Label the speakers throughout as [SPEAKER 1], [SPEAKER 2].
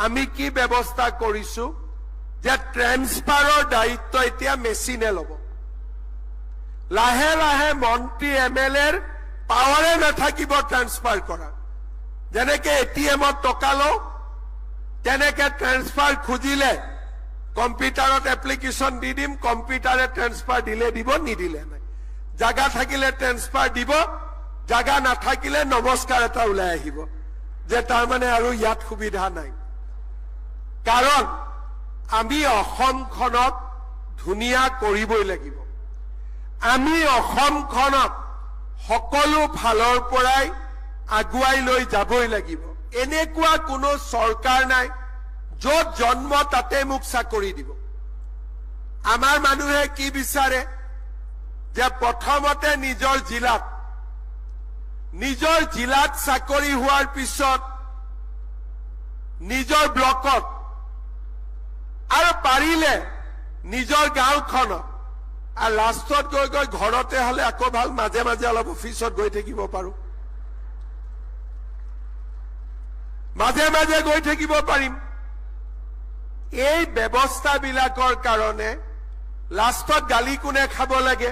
[SPEAKER 1] আমি কি ব্যৱস্থা কৰিছো যে ট্ৰেন্সফাৰৰ দায়িত্ব এতিয়া মেচিনে ল'ব। লাহে লাহে মন্ত্ৰী এমএলএৰ পাৱাৰে নাথাকিব ট্ৰেন্সফাৰ কৰা। যেনেকে এটিএমত টকা লওঁ তেনেকে ট্ৰেন্সফাৰ খুজিলে কম্পিউটাৰত এপ্লিকেশ্যন দি দিম, কম্পিউটাৰে ট্ৰেন্সফাৰ দিলে দিব, নিদিলে নাই। জাগা থাকিলে ট্ৰেন্সফাৰ দিব, জাগা নাথাকিলে নমস্কাৰ এটা ওলাই আহিব যে তাৰমানে আৰু ইয়াত সুবিধা নাই। কাৰণ আমি অসমখনক ধুনীয়া কৰিবই লাগিব। আমি অসমখনক সকলো ফালৰ পৰাই আগুৱাই লৈ যাবই লাগিব। এনেকুৱা কোনো চৰকাৰ নাই য'ত জন্ম তাতে মোক চাকৰি দিব। আমাৰ মানুহে কি বিচাৰে যে প্ৰথমতে নিজৰ জিলাত চাকৰি হোৱাৰ পিছত নিজৰ ব্লকত আৰু পাৰিলে নিজৰ গাঁওখনত, আৰু লাষ্টত গৈ গৈ ঘৰতে হলে আকৌ ভাল, মাজে মাজে অলপ অফিচত গৈ থাকিব পাৰো, মাজে মাজে গৈ থাকিব পাৰিম। এই ব্যৱস্থাবিলাকৰ কাৰণে লাষ্টত গালি কোনে খাব লাগে?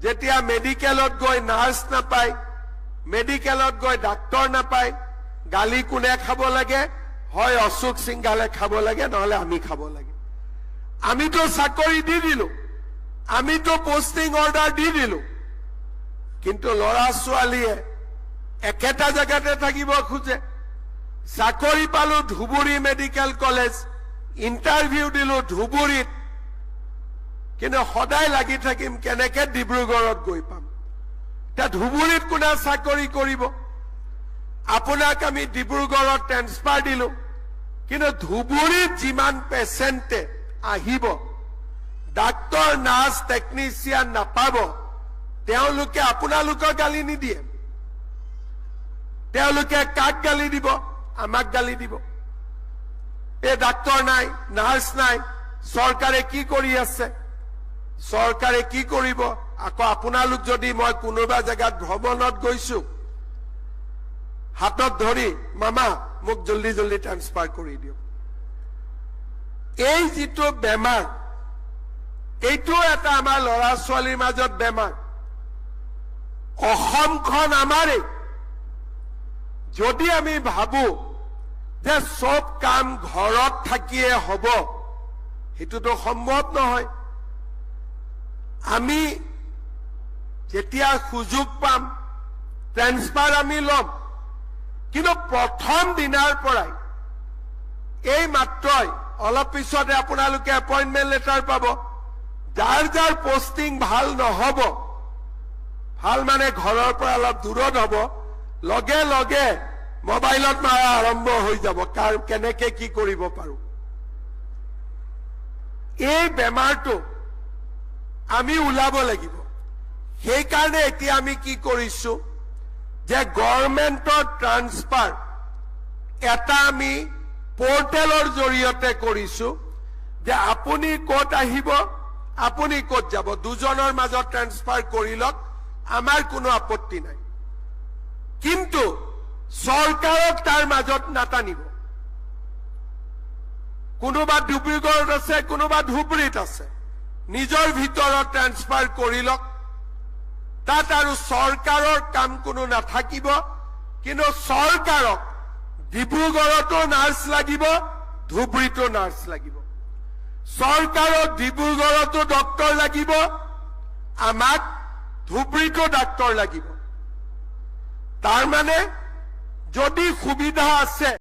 [SPEAKER 1] যেতিয়া মেডিকেলত গৈ নাৰ্ছ নাপায়, মেডিকেলত গৈ ডাক্তৰ নাপায়, গালি কোনে খাব লাগে? হয় অশোক সিংঘালে খাব লাগে, নহলে আমি খাব লাগে। আমিতো চাকৰি দি দিলো, আমিতো পোষ্টিং অৰ্ডাৰ দি দিলো, কিন্তু ল'ৰা ছোৱালীয়ে একেটা জেগাতে থাকিব খোজে। চাকৰি পালো ধুবুৰী মেডিকেল কলেজ, ইণ্টাৰভিউ দিলো ধুবুৰীত, কিন্তু সদায় লাগি থাকিম কেনেকে ডিব্ৰুগড়ত গৈ পাম। এতিয়া ধুবুৰীত কোনে চাকৰি কৰিব? আপোনাক আমি ডিব্ৰুগড়ত ট্ৰেন্সফাৰ দিলো, কিন্তু ধুবুৰীত যিমান পেচেণ্টে আহিব, ডাক্তৰ নাৰ্ছ টেকনিচিয়ান নাপাব, তেওঁলোকে আপোনালোকক গালি নিদিয়ে। তেওঁলোকে কাক গালি দিব? আমাক গালি দিব। এই ডাক্তৰ নাই, নাৰ্ছ নাই, চৰকাৰে কি কৰি আছে? চৰকাৰে কি কৰিব? আকৌ আপোনালোক যদি মই কোনোবা জেগাত ভ্ৰমণত গৈছো, হাতত ধৰি মামা মোক জলদি জলদি ট্ৰেন্সফাৰ কৰি দিয়ক। এই যিটো বেমাৰ, এইটো এটা আমাৰ ল'ৰা ছোৱালীৰ মাজত বেমাৰ। অসমখন আমাৰেই। যদি আমি ভাবো যে সব কাম ঘৰত থাকিয়ে হ'ব, সেইটোতো সম্ভৱ নহয়। আমি যেতিয়া সুযোগ পাম ট্ৰেন্সফাৰ আমি ল'ম, কিন্তু প্ৰথম দিনাৰ পৰাই এই মাত্ৰই অলপ পিছতে আপোনালোকে এপইণ্টমেণ্ট লেটাৰ পাব। যাৰ যাৰ পোষ্টিং ভাল নহ'ব, ভাল মানে ঘৰৰ পৰা অলপ দূৰত হ'ব, লগে লগে মোবাইলত মাৰা আৰম্ভ হৈ যাব, কাৰ কেনেকে কি কৰিব পাৰো। এই বেমাৰটো আমি ওলাব লাগিব। সেইকাৰণে এতিয়া আমি কি কৰিছো যে গভৰ্ণমেণ্টৰ ট্ৰান্সফাৰ এটা আমি পোৰ্টেলৰ জৰিয়তে কৰিছো যে আপুনি ক'ত আহিব, আপুনি ক'ত যাব, দুজনৰ মাজত ট্ৰান্সফাৰ কৰি লওক, আমাৰ কোনো আপত্তি নাই। কিন্তু চৰকাৰক তাৰ মাজত নাটানিব। কোনোবা ডিব্ৰুগড়ত আছে, কোনোবা ধুবুৰীত আছে, নিজৰ ভিতৰত ট্ৰান্সফাৰ কৰি লওক। তাত আৰু চৰকাৰৰ কাম কোনো নাথাকিব। কিন্তু চৰকাৰক ডিব্ৰুগড়তো নাৰ্ছ লাগিব, ধুবুৰীতো নাৰ্ছ লাগিব। চৰকাৰক ডিব্ৰুগড়তো ডক্তৰ লাগিব, আমাক ধুবুৰীতো ডাক্তৰ লাগিব। তাৰ মানে যদি সুবিধা আছে